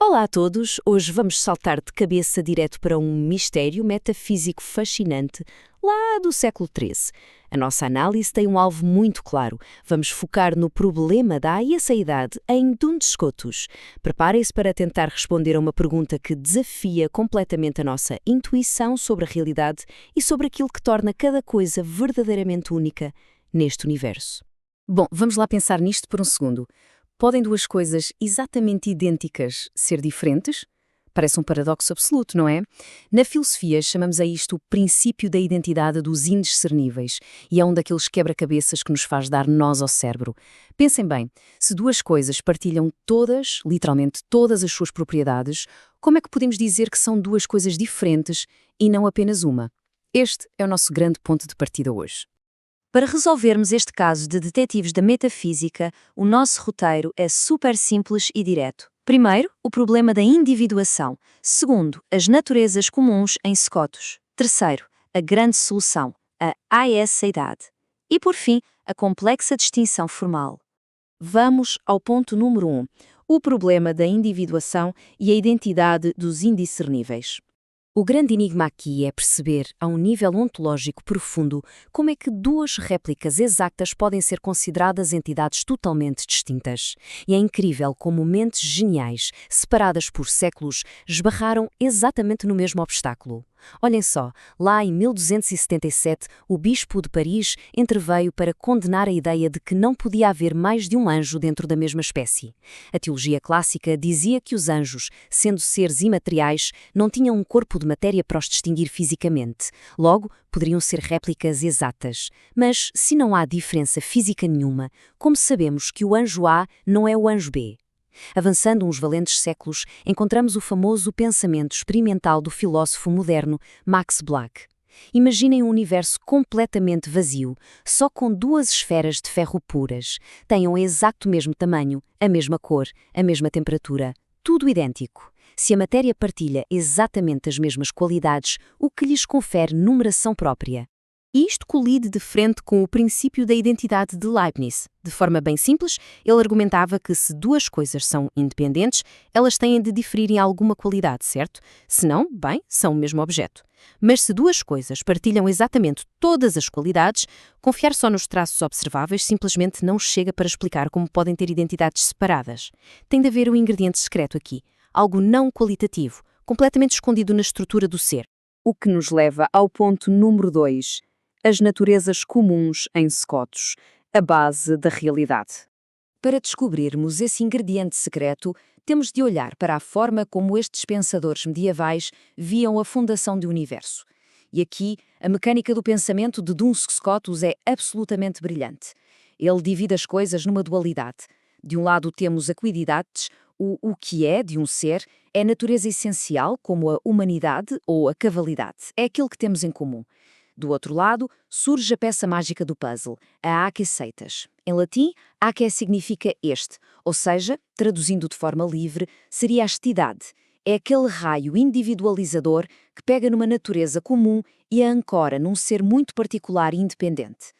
Olá a todos! Hoje vamos saltar de cabeça direto para um mistério metafísico fascinante lá do século XIII. A nossa análise tem um alvo muito claro. Vamos focar no problema da aieseidade em Duns Scotus. Preparem-se para tentar responder a uma pergunta que desafia completamente a nossa intuição sobre a realidade e sobre aquilo que torna cada coisa verdadeiramente única neste universo. Bom, vamos lá pensar nisto por um segundo. Podem duas coisas exatamente idênticas ser diferentes? Parece um paradoxo absoluto, não é? Na filosofia chamamos a isto o princípio da identidade dos indiscerníveis e é um daqueles quebra-cabeças que nos faz dar nós ao cérebro. Pensem bem, se duas coisas partilham todas, literalmente todas as suas propriedades, como é que podemos dizer que são duas coisas diferentes e não apenas uma? Este é o nosso grande ponto de partida hoje. Para resolvermos este caso de detetives da metafísica, o nosso roteiro é super simples e direto. Primeiro, o problema da individuação. Segundo, as naturezas comuns em Scotus. Terceiro, a grande solução, a aieseidade. E, por fim, a complexa distinção formal. Vamos ao ponto número 1, o problema da individuação e a identidade dos indiscerníveis. O grande enigma aqui é perceber, a um nível ontológico profundo, como é que duas réplicas exatas podem ser consideradas entidades totalmente distintas. E é incrível como mentes geniais, separadas por séculos, esbarraram exatamente no mesmo obstáculo. Olhem só, lá em 1277, o bispo de Paris interveio para condenar a ideia de que não podia haver mais de um anjo dentro da mesma espécie. A teologia clássica dizia que os anjos, sendo seres imateriais, não tinham um corpo de matéria para os distinguir fisicamente. Logo, poderiam ser réplicas exatas. Mas, se não há diferença física nenhuma, como sabemos que o anjo A não é o anjo B? Avançando uns valentes séculos, encontramos o famoso pensamento experimental do filósofo moderno Max Planck. Imaginem um universo completamente vazio, só com duas esferas de ferro puras. Tenham o exato mesmo tamanho, a mesma cor, a mesma temperatura, tudo idêntico. Se a matéria partilha exatamente as mesmas qualidades, o que lhes confere numeração própria. E isto colide de frente com o princípio da identidade de Leibniz. De forma bem simples, ele argumentava que se duas coisas são independentes, elas têm de diferir em alguma qualidade, certo? Se não, bem, são o mesmo objeto. Mas se duas coisas partilham exatamente todas as qualidades, confiar só nos traços observáveis simplesmente não chega para explicar como podem ter identidades separadas. Tem de haver um ingrediente secreto aqui, algo não qualitativo, completamente escondido na estrutura do ser. O que nos leva ao ponto número 2. As naturezas comuns em Scotus, a base da realidade. Para descobrirmos esse ingrediente secreto, temos de olhar para a forma como estes pensadores medievais viam a fundação do universo. E aqui, a mecânica do pensamento de Duns Scotus é absolutamente brilhante. Ele divide as coisas numa dualidade. De um lado temos a quidditas, o que é de um ser, é a natureza essencial, como a humanidade ou a cavalidade. É aquilo que temos em comum. Do outro lado, surge a peça mágica do puzzle, a aceseitas. Em latim, ace significa este, ou seja, traduzindo de forma livre, seria a estidade. É aquele raio individualizador que pega numa natureza comum e a ancora num ser muito particular e independente.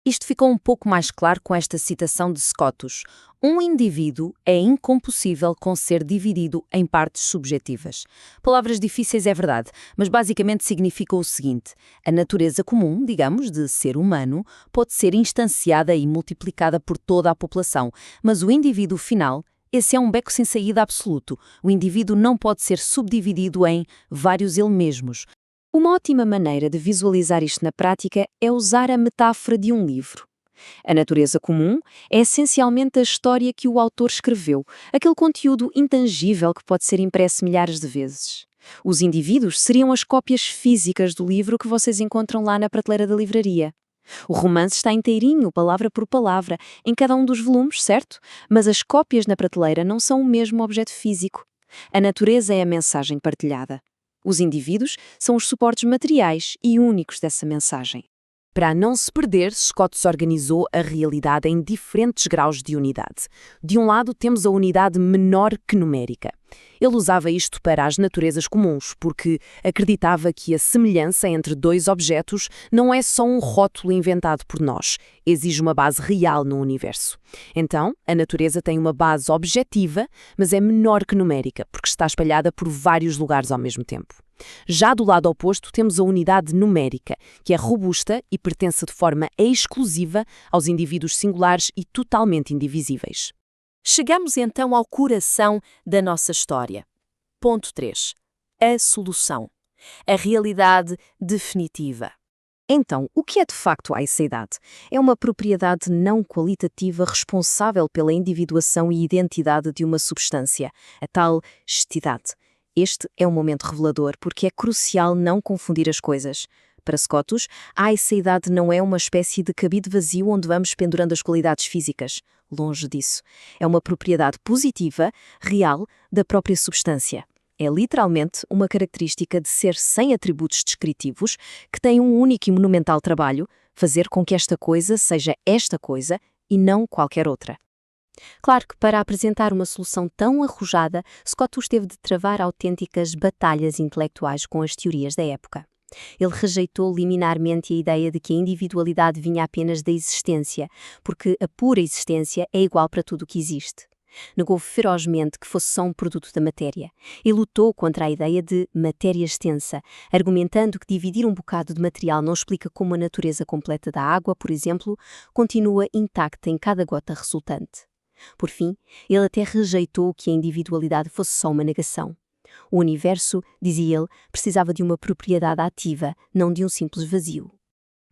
Isto ficou um pouco mais claro com esta citação de Scotus. Um indivíduo é incompossível com ser dividido em partes subjetivas. Palavras difíceis é verdade, mas basicamente significa o seguinte: a natureza comum, digamos, de ser humano, pode ser instanciada e multiplicada por toda a população, mas o indivíduo final, esse é um beco sem saída absoluto. O indivíduo não pode ser subdividido em vários ele mesmos. Uma ótima maneira de visualizar isto na prática é usar a metáfora de um livro. A natureza comum é essencialmente a história que o autor escreveu, aquele conteúdo intangível que pode ser impresso milhares de vezes. Os indivíduos seriam as cópias físicas do livro que vocês encontram lá na prateleira da livraria. O romance está inteirinho, palavra por palavra, em cada um dos volumes, certo? Mas as cópias na prateleira não são o mesmo objeto físico. A natureza é a mensagem partilhada. Os indivíduos são os suportes materiais e únicos dessa mensagem. Para não se perder, Scott organizou a realidade em diferentes graus de unidade. De um lado, temos a unidade menor que numérica. Ele usava isto para as naturezas comuns, porque acreditava que a semelhança entre dois objetos não é só um rótulo inventado por nós, exige uma base real no universo. Então, a natureza tem uma base objetiva, mas é menor que numérica, porque está espalhada por vários lugares ao mesmo tempo. Já do lado oposto, temos a unidade numérica, que é robusta e pertence de forma exclusiva aos indivíduos singulares e totalmente indivisíveis. Chegamos então ao coração da nossa história. Ponto 3. A solução. A realidade definitiva. Então, o que é de facto a aidade? É uma propriedade não qualitativa responsável pela individuação e identidade de uma substância, a tal estidade. Este é um momento revelador porque é crucial não confundir as coisas. Para Scotus, a aidade não é uma espécie de cabide vazio onde vamos pendurando as qualidades físicas. Longe disso. É uma propriedade positiva, real, da própria substância. É literalmente uma característica de ser sem atributos descritivos, que tem um único e monumental trabalho, fazer com que esta coisa seja esta coisa e não qualquer outra. Claro que para apresentar uma solução tão arrojada, Scotus teve de travar autênticas batalhas intelectuais com as teorias da época. Ele rejeitou liminarmente a ideia de que a individualidade vinha apenas da existência, porque a pura existência é igual para tudo o que existe. Negou ferozmente que fosse só um produto da matéria e lutou contra a ideia de matéria extensa, argumentando que dividir um bocado de material não explica como a natureza completa da água, por exemplo, continua intacta em cada gota resultante. Por fim, ele até rejeitou que a individualidade fosse só uma negação. O universo, dizia ele, precisava de uma propriedade ativa, não de um simples vazio.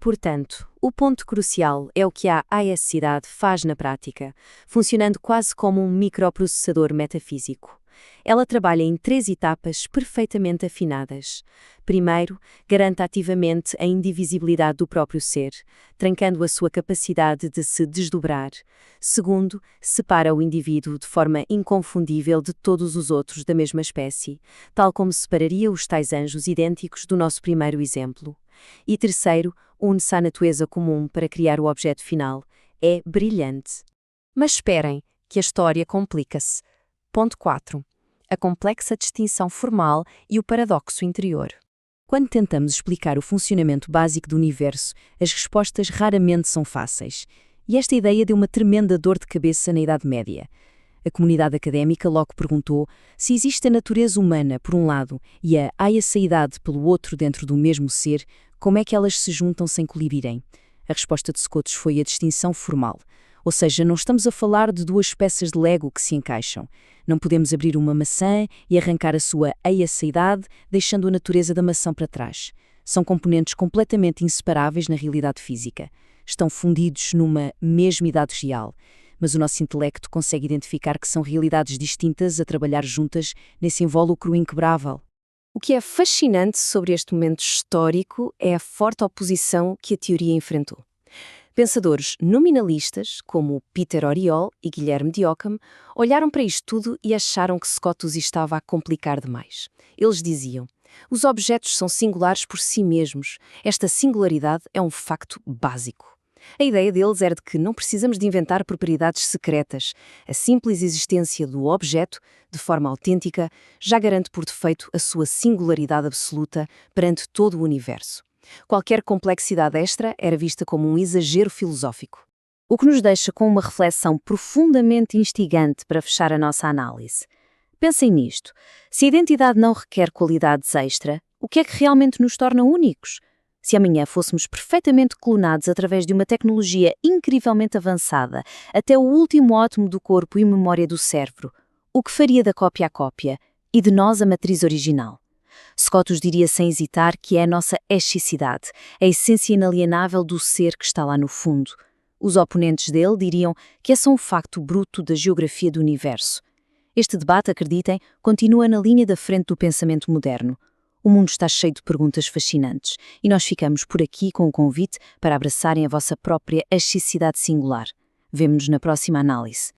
Portanto, o ponto crucial é o que a aidade faz na prática, funcionando quase como um microprocessador metafísico. Ela trabalha em 3 etapas perfeitamente afinadas. Primeiro, garante ativamente a indivisibilidade do próprio ser, trancando a sua capacidade de se desdobrar. Segundo, separa o indivíduo de forma inconfundível de todos os outros da mesma espécie, tal como separaria os tais anjos idênticos do nosso primeiro exemplo. E terceiro, une-se à natureza comum para criar o objeto final. É brilhante. Mas esperem, que a história complica-se. Ponto 4. A complexa distinção formal e o paradoxo interior. Quando tentamos explicar o funcionamento básico do universo, as respostas raramente são fáceis. E esta ideia deu uma tremenda dor de cabeça na Idade Média. A comunidade académica logo perguntou se existe a natureza humana, por um lado, e a aidade pelo outro dentro do mesmo ser, como é que elas se juntam sem colidirem? A resposta de Scotus foi a distinção formal. Ou seja, não estamos a falar de 2 peças de Lego que se encaixam. Não podemos abrir uma maçã e arrancar a sua aidade, deixando a natureza da maçã para trás. São componentes completamente inseparáveis na realidade física. Estão fundidos numa mesma idade real. Mas o nosso intelecto consegue identificar que são realidades distintas a trabalhar juntas nesse invólucro inquebrável. O que é fascinante sobre este momento histórico é a forte oposição que a teoria enfrentou. Pensadores nominalistas, como Peter Oriol e Guilherme de Ockham, olharam para isto tudo e acharam que Scotus estava a complicar demais. Eles diziam: os objetos são singulares por si mesmos. Esta singularidade é um facto básico. A ideia deles era de que não precisamos de inventar propriedades secretas. A simples existência do objeto, de forma autêntica, já garante por defeito a sua singularidade absoluta perante todo o universo. Qualquer complexidade extra era vista como um exagero filosófico. O que nos deixa com uma reflexão profundamente instigante para fechar a nossa análise. Pensem nisto. Se a identidade não requer qualidades extra, o que é que realmente nos torna únicos? Se amanhã fôssemos perfeitamente clonados através de uma tecnologia incrivelmente avançada, até o último átomo do corpo e memória do cérebro, o que faria da cópia a cópia e de nós a matriz original? Scotus diria sem hesitar que é a nossa essencialidade, a essência inalienável do ser que está lá no fundo. Os oponentes dele diriam que é só um facto bruto da geografia do universo. Este debate, acreditem, continua na linha da frente do pensamento moderno. O mundo está cheio de perguntas fascinantes e nós ficamos por aqui com o convite para abraçarem a vossa própria essencialidade singular. Vemo-nos na próxima análise.